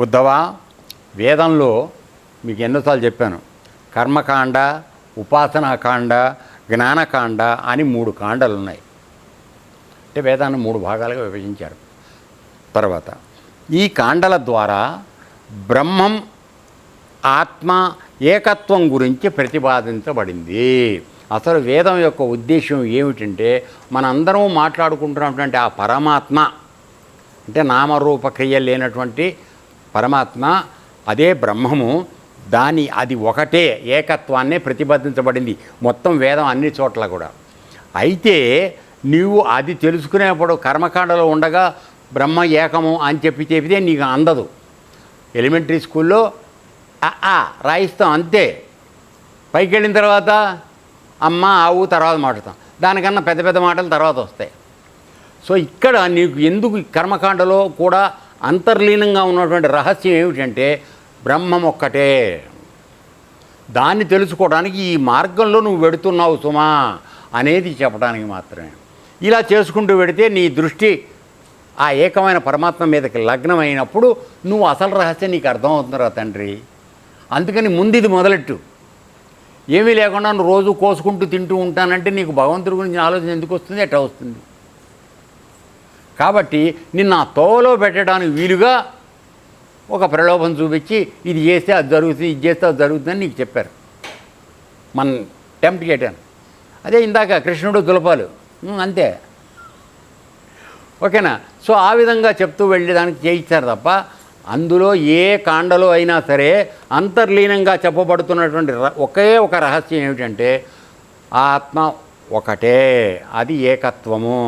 ఉద్ధవ, వేదంలో మీకు ఎన్నోసార్లు చెప్పాను, కర్మకాండ, ఉపాసనాకాండ, జ్ఞానకాండ అని 3 కాండలు ఉన్నాయి. అంటే వేదాన్ని 3 భాగాలుగా విభజించారు. తర్వాత ఈ కాండల ద్వారా బ్రహ్మం, ఆత్మ, ఏకత్వం గురించి ప్రతిపాదించబడింది. అసలు వేదం యొక్క ఉద్దేశం ఏమిటంటే, మనందరం మాట్లాడుకుంటున్నటువంటి ఆ పరమాత్మ, అంటే నామరూప క్రియ లేనటువంటి పరమాత్మ, అదే బ్రహ్మము, అది ఒకటే ఏకత్వాన్నే ప్రతిపాదించబడింది మొత్తం వేదం అన్ని చోట్ల కూడా. అయితే నీవు అది తెలుసుకునేప్పుడు కర్మకాండలో ఉండగా బ్రహ్మ ఏకము అని చెప్పితే నీకు అందదు. ఎలిమెంటరీ స్కూల్లో రాయిస్తాం అంతే. పైకి వెళ్ళిన తర్వాత అమ్మ ఆవు తర్వాత మాట్లాడతాం, దానికన్నా పెద్ద పెద్ద మాటలు తర్వాత వస్తాయి. సో ఇక్కడ నీకు ఎందుకు కర్మకాండలో కూడా అంతర్లీనంగా ఉన్నటువంటి రహస్యం ఏమిటంటే బ్రహ్మం ఒక్కటే. దాన్ని తెలుసుకోవడానికి ఈ మార్గంలో నువ్వు వెడుతున్నావు సుమా అనేది చెప్పడానికి మాత్రమే. ఇలా చేసుకుంటూ వెడితే నీ దృష్టి ఆ ఏకమైన పరమాత్మ మీదకి లగ్నమైనప్పుడు నువ్వు అసలు రహస్యం నీకు అర్థమవుతుందిరా తండ్రి. అందుకని ముందు ఇది మొదలెట్టు. ఏమీ లేకుండా నువ్వు రోజు కోసుకుంటూ తింటూ ఉంటానంటే నీకు భగవంతుడి గురించి ఆలోచన ఎందుకు వస్తుంది? ఎట్లా వస్తుంది? కాబట్టి నిన్ను ఆ తోవలో పెట్టడానికి వీలుగా ఒక ప్రలోభం చూపించి ఇది చేస్తే అది జరుగుతుంది, ఇది చేస్తే అది జరుగుతుందని నీకు చెప్పారు. మనం టెంప్ట్ చేయటాను. అదే ఇందాక కృష్ణుడు దులపాలు అంతే. ఓకేనా? సో ఆ విధంగా చెప్తూ వెళ్ళేదానికి చేయించారు తప్ప అందులో ఏ కాండలో అయినా సరే అంతర్లీనంగా చెప్పబడుతున్నటువంటి ఒకే ఒక రహస్యం ఏమిటంటే ఆత్మ ఒకటే, అది ఏకత్వము,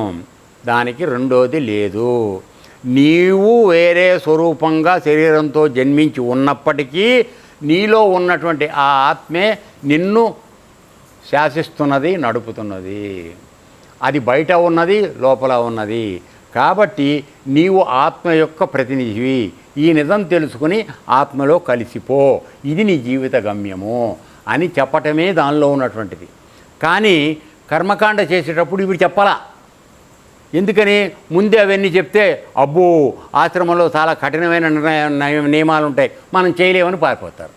దానికి రెండోది లేదు. నీవు వేరే స్వరూపంగా శరీరంతో జన్మించి ఉన్నప్పటికీ నీలో ఉన్నటువంటి ఆ ఆత్మే నిన్ను శాసిస్తున్నది, నడుపుతున్నది. అది బయట ఉన్నది, లోపల ఉన్నది. కాబట్టి నీవు ఆత్మ యొక్క ప్రతినిధివి. ఈ నిజం తెలుసుకుని ఆత్మలో కలిసిపో, ఇది నీ జీవిత గమ్యము అని చెప్పటమే దానిలో ఉన్నటువంటిది. కానీ కర్మకాండ చేసేటప్పుడు ఇవి చెప్పాలా. ఎందుకని? ముందే అవన్నీ చెప్తే అబ్బో ఆశ్రమంలో చాలా కఠినమైన నియమాలు ఉంటాయి, మనం చేయలేమని పారిపోతారు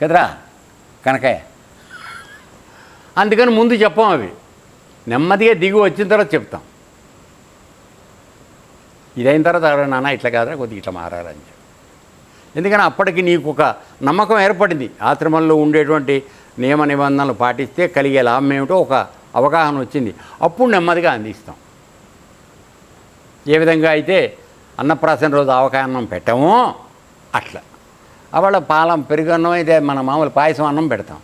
కదరా కనకయ్య. అందుకని ముందు చెప్పాం. అవి నెమ్మదిగా దిగి వచ్చిన తర్వాత చెప్తాం. ఇదైన తర్వాత నాన్న ఇట్లా కాదురా, కొద్దిగా ఇట్లా మారాలని చెప్పి. ఎందుకని అప్పటికి నీకు ఒక నమ్మకం ఏర్పడింది. ఆశ్రమంలో ఉండేటువంటి నియమ నిబంధనలు పాటిస్తే కలిగే లాభం ఏమిటో ఒక అవగాహన వచ్చింది. అప్పుడు నెమ్మదిగా అందిస్తాం. ఏ విధంగా అయితే అన్నప్రాసన రోజు ఆవకాయ అన్నం పెట్టామో అట్లా అవళ పాలం పెరుగన్నం అయితే మన మామూలు పాయసం అన్నం పెడతాం.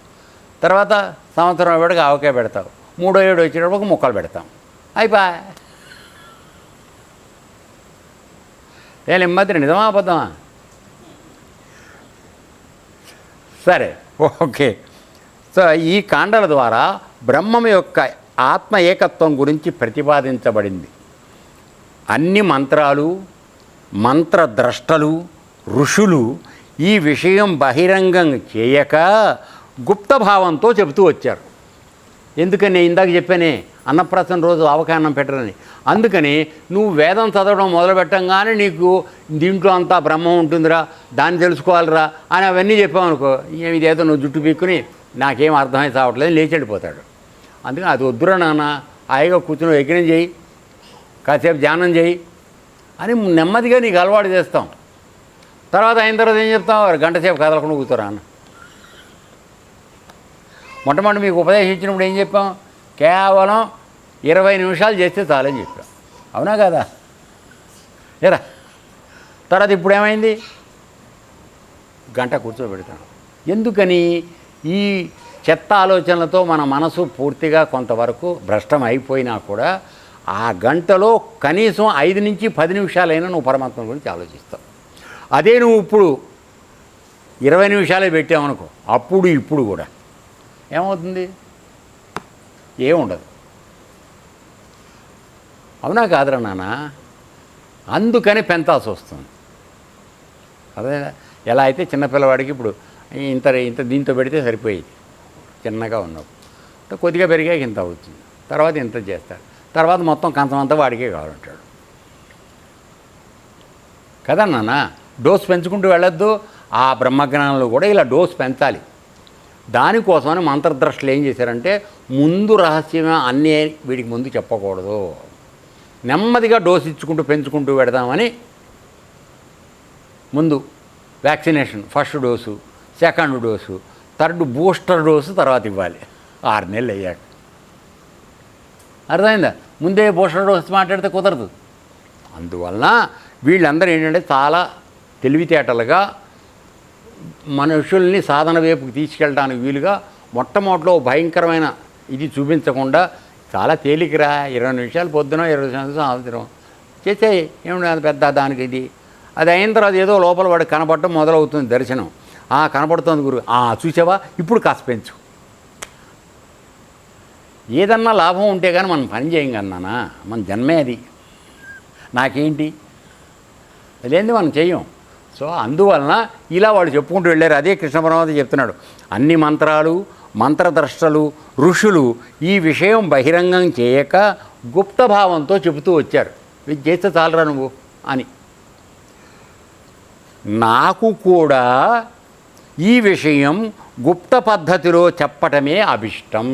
తర్వాత సంవత్సరం అయ్యేటికి ఆవకాయ పెడతాం. 3వ ఏడు వచ్చేటప్పుడు ముక్కలు పెడతాం. అయిపోయి నెమ్మది. నిజమా అబద్ధమా? సరే, ఓకే. సో ఈ కాండల ద్వారా బ్రహ్మం యొక్క ఆత్మ ఏకత్వం గురించి ప్రతిపాదించబడింది. అన్ని మంత్రాలు, మంత్రద్రష్టలు, ఋషులు ఈ విషయం బహిరంగం చేయక గుప్తభావంతో చెబుతూ వచ్చారు. ఎందుకని ఇందాక చెప్పానే అన్నప్రాసన రోజు ఆవకాయ అన్నం పెట్టరని. అందుకని నువ్వు వేదం చదవడం మొదలుపెట్టంగానే నీకు దీంట్లో అంతా బ్రహ్మం ఉంటుందిరా, దాన్ని తెలుసుకోవాలిరా అని అవన్నీ చెప్పామనుకో, ఇదేదో నువ్వు జుట్టు పీక్కుని నాకేం అర్థమై చావట్లేదు లేచి వెళ్ళిపోతాడు. అందుకని అది వద్దురా నాన్న, హాయిగా కూర్చుని యజ్ఞం చేయి, కాసేపు ధ్యానం చేయి అని నెమ్మదిగా నీకు అలవాటు చేస్తాం. తర్వాత అయిన తర్వాత ఏం చెప్తాం? గంట సేపు కదలకుండా కూర్చోరా అన్న. మొట్టమొదటి మీకు ఉపదేశించినప్పుడు ఏం చెప్పాం? కేవలం 20 నిమిషాలు చేస్తే చాలని చెప్పాం. అవునా కదా? ఏరా తర్వాత ఇప్పుడు ఏమైంది? గంట కూర్చోబెడతాం. ఎందుకని? ఈ చెత్త ఆలోచనలతో మన మనసు పూర్తిగా కొంతవరకు భ్రష్టం అయిపోయినా కూడా ఆ గంటలో కనీసం 5 నుంచి 10 నిమిషాలైనా నువ్వు పరమాత్మ గురించి ఆలోచిస్తావు. అదే నువ్వు ఇప్పుడు 20 నిమిషాలే పెట్టావనుకో, అప్పుడు ఇప్పుడు కూడా ఏమవుతుంది? ఏముండదు. అవునా కాదురా నాన్న? అందుకని పెంచాల్సి వస్తుంది. అదే ఎలా అయితే చిన్నపిల్లవాడికి ఇప్పుడు ఇంత ఇంత దీంతో పెడితే సరిపోయేది, చిన్నగా ఉన్నప్పుడు కొద్దిగా పెరిగాక ఇంత అవుతుంది, తర్వాత ఇంత చేస్తాడు, తర్వాత మొత్తం కంచం అంతా వాడికే కావాలంటాడు కదా నాన్న. డోస్ పెంచుకుంటూ వెళ్ళొద్దు. ఆ బ్రహ్మజ్ఞానంలో కూడా ఇలా డోస్ పెంచాలి. దానికోసమని మంత్రద్రష్టలు ఏం చేశారంటే ముందు రహస్యమే అన్నీ వీడికి ముందు చెప్పకూడదు, నెమ్మదిగా డోస్ ఇచ్చుకుంటూ పెంచుకుంటూ పెడదామని ముందు vaccination first dose, second dose, third booster dose తర్వాత ఇవ్వాలి 6 నెలలు అయ్యాక. అర్థమైందా? ముందే బూస్టర్ డోస్ మాట్లాడితే కుదరదు. అందువలన వీళ్ళందరూ ఏంటంటే చాలా తెలివితేటలుగా మనుషుల్ని సాధన వైపుకి తీసుకెళ్ళడానికి వీలుగా మొట్టమొదటిలో భయంకరమైన ఇది చూపించకుండా చాలా తేలికరా 20 నిమిషాలు పొద్దున 20 నిమిషాలు సాయంత్రం చేసేయి, ఏమిటి అది పెద్ద దానికి ఇది. అది అయిన తర్వాత ఏదో లోపల వాడికి కనపడటం మొదలవుతుంది దర్శనం. కనపడుతుంది గురు, చూసావా ఇప్పుడు కాస్త పెంచు. ఏదన్నా లాభం ఉంటే కానీ మనం పని చేయం కన్నానా, మన జన్మే అది. నాకేంటి అదేంటి మనం చెయ్యం. సో అందువలన ఇలా వాళ్ళు చెప్పుకుంటూ వెళ్ళారు. అదే కృష్ణ పరమాత్మ చెప్తున్నాడు, అన్ని మంత్రాలు మంత్రద్రష్టలు ఋషులు ఈ విషయం బహిరంగం చేయక గుప్త భావంతో చెబుతూ వచ్చారు. ఇది చేస్తే చాలరా నువ్వు అని. నాకు కూడా ఈ విషయం గుప్త పద్ధతిలో చెప్పటమే అభిష్టం.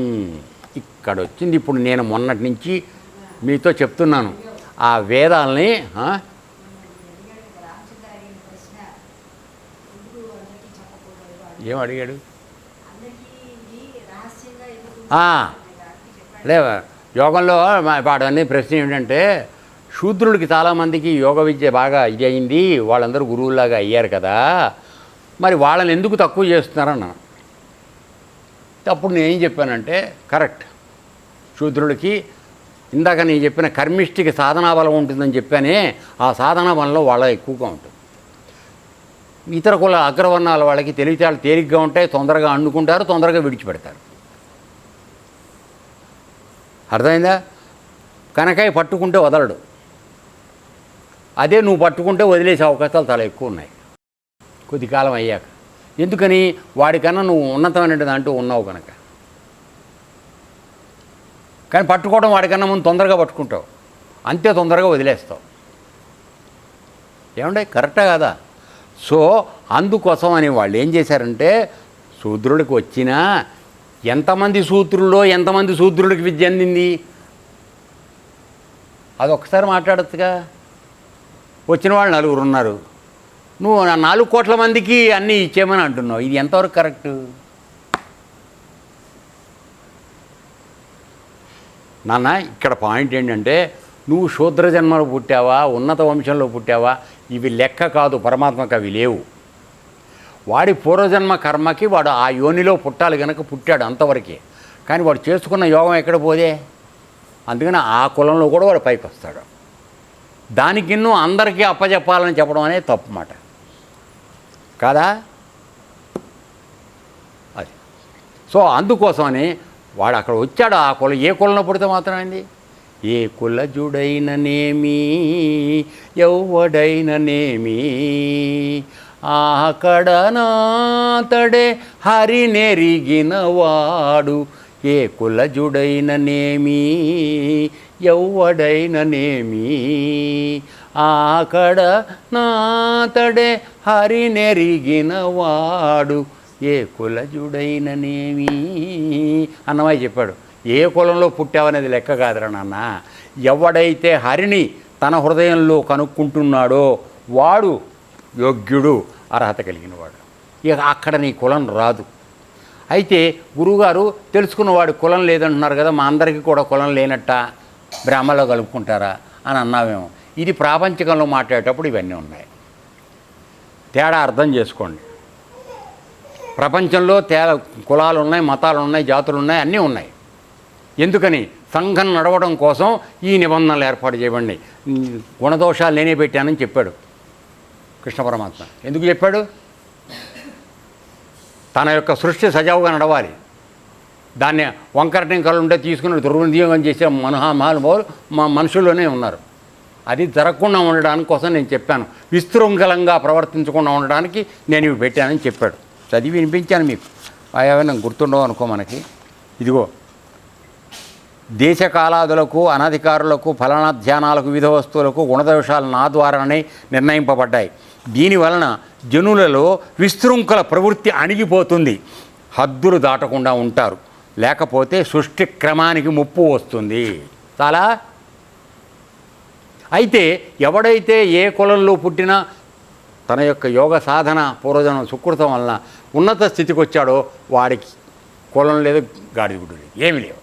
ఇక్కడ వచ్చింది. ఇప్పుడు నేను మొన్నటి నుంచి మీతో చెప్తున్నాను ఆ వేదాలని. ఏం అడిగాడు? లేవా యోగంలో వాడన్నీ ప్రశ్న ఏంటంటే, శూద్రులకి చాలామందికి యోగ విద్య బాగా ఇది అయింది, వాళ్ళందరూ గురువులాగా అయ్యారు కదా, మరి వాళ్ళని ఎందుకు తక్కువ చేస్తున్నారన్న. అప్పుడు నేనేం చెప్పానంటే, కరెక్ట్, శూద్రులకి ఇందాక నేను చెప్పిన కర్మిష్టికి సాధనా బలం ఉంటుందని చెప్పానే, ఆ సాధనా బలంలో వాళ్ళ ఎక్కువగా ఉంటుంది. ఇతర కుల అగ్రవర్ణాల వాళ్ళకి తెలివితేటలు తేలిగ్గా ఉంటాయి, తొందరగా అండుకుంటారు, తొందరగా విడిచిపెడతారు. అర్థమైందా? కనకాయ పట్టుకుంటే వదలడు, అదే నువ్వు పట్టుకుంటే వదిలేసే అవకాశాలు చాలా ఎక్కువ ఉన్నాయి కొద్ది కాలం అయ్యాక. ఎందుకని? వాడికన్నా నువ్వు ఉన్నతమైన దాంట్లో ఉన్నావు కనుక. కానీ పట్టుకోవడం వాడికన్నా ముందు తొందరగా పట్టుకుంటావు, అంతే తొందరగా వదిలేస్తావు. ఏమంటే కరెక్టా కదా? సో అందుకోసం అని వాళ్ళు ఏం చేశారంటే, శూద్రుడికి వచ్చినా ఎంతమంది సూత్రుల్లో ఎంతమంది శూద్రుడికి విద్య అందింది అదొక్కసారి మాట్లాడచ్చుగా. వచ్చిన వాళ్ళు 4 ఉన్నారు, నువ్వు 4 కోట్ల మందికి అన్నీ ఇచ్చేయమని అంటున్నావు. ఇది ఎంతవరకు కరెక్టు? నాన్న ఇక్కడ పాయింట్ ఏంటంటే, నువ్వు శూద్ర జన్మలో పుట్టావా ఉన్నత వంశంలో పుట్టావా ఇవి లెక్క కాదు. పరమాత్మకు అవి లేవు. వాడి పూర్వజన్మ కర్మకి వాడు ఆ యోనిలో పుట్టాలి కనుక పుట్టాడు, అంతవరకే. కానీ వాడు చేసుకున్న యోగం ఎక్కడ పోదే. అందుకని ఆ కులంలో కూడా వాడు పైకి వస్తాడు. దానికి అందరికీ అప్పచెప్పాలని చెప్పడం అనేది తప్పు మాట కాదా అది. సో అందుకోసమని వాడు అక్కడ వచ్చాడు. ఆ కులం ఏ కులంలో పుడితే మాత్రమైంది, ఏ కులజుడైననేమి ఎవడైననేమి ఆకడనాతడే హరినెరిగినవాడు. ఏ కులజుడైననేమి ఎవడైననేమి ఆకడనాతడే హరినెరిగినవాడు. ఏ కులజుడైననేమి అన్నమయ్య చెప్పాడు. ఏ కులంలో పుట్టావనేది లెక్క కాదురా నాన్న. ఎవడైతే హరిని తన హృదయంలో కనుక్కుంటున్నాడో వాడు యోగ్యుడు, అర్హత కలిగినవాడు. ఇక అక్కడ నీ కులం రాదు. అయితే గురువుగారు తెలుసుకున్నవాడు కులం లేదంటున్నారు కదా, మా అందరికీ కూడా కులం లేనట్ట బ్రహ్మలో కలుపుకుంటారా అని అన్నావేమో. ఇది ప్రాపంచికంలో మాట్లాడేటప్పుడు ఇవన్నీ ఉన్నాయి. తేడా అర్థం చేసుకోండి. ప్రపంచంలో కులాలు ఉన్నాయి, మతాలు ఉన్నాయి, జాతులు ఉన్నాయి, అన్నీ ఉన్నాయి. ఎందుకని? సంఘం నడవడం కోసం ఈ నిబంధనలు ఏర్పాటు చేయబడి గుణదోషాలు నేనే పెట్టానని చెప్పాడు కృష్ణ పరమాత్మ. ఎందుకు చెప్పాడు? తన యొక్క సృష్టి సజావుగా నడవాలి. దాన్ని వంకరటింకలు ఉంటే తీసుకుని దుర్వినియోగం చేసే మహానుభావులు మా మనుషుల్లోనే ఉన్నారు. అది జరగకుండా ఉండడానికి కోసం నేను చెప్పాను. విశృంఖలంగా ప్రవర్తించకుండా ఉండడానికి నేను ఇవి పెట్టానని చెప్పాడు. చదివి వినిపించాను మీకు. ఏమైనా గుర్తుండవు అనుకో మనకి. ఇదిగో, దేశకాలాదులకు అనధికారులకు ఫలనాధ్యానాలకు వివిధ వస్తువులకు గుణదోషాలు నా ద్వారానే నిర్ణయింపబడ్డాయి. దీనివలన జనులలో విశృంఖల ప్రవృత్తి అణిగిపోతుంది, హద్దులు దాటకుండా ఉంటారు, లేకపోతే సృష్టి క్రమానికి ముప్పు వస్తుంది. చాలా అయితే ఎవడైతే ఏ కులంలో పుట్టినా తన యొక్క యోగ సాధన పూర్వజనం సుకృతం వలన ఉన్నత స్థితికి వచ్చాడో వాడికి కులం లేదు, గాడిగుడ్డు లేదు, ఏమీ లేవు.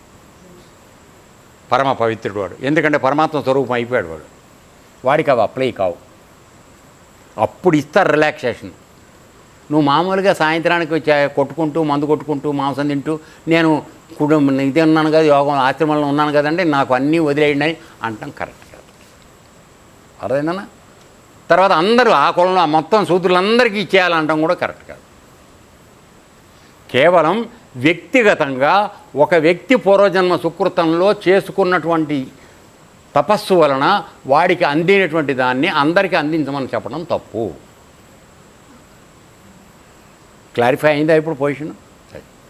పరమ పవిత్రుడు వాడు, ఎందుకంటే పరమాత్మ స్వరూపం అయిపోయాడు వాడు. వాడికి అవి అప్లై కావు. అప్పుడు ఇస్తారు రిలాక్సేషన్. నువ్వు మామూలుగా సాయంత్రానికి కొట్టుకుంటూ మందు కొట్టుకుంటూ మాంసం తింటూ నేను ఇది ఉన్నాను కదా, యోగం ఆశ్రమంలో ఉన్నాను కదండి, నాకు అన్నీ వదిలేయండి అని అంటాం కరెక్ట్ కాదు. అర్థమైందన్నా? తర్వాత అందరూ ఆ కులంలో మొత్తం శూద్రులందరికీ ఇచ్చేయాలంటాం కూడా కరెక్ట్ కాదు. కేవలం వ్యక్తిగతంగా ఒక వ్యక్తి పూర్వజన్మ సుకృతంలో చేసుకున్నటువంటి తపస్సు వలన వాడికి అందినటువంటి దాన్ని అందరికీ అందించమని చెప్పడం తప్పు. క్లారిఫై అయిందా ఇప్పుడు పొజిషన్?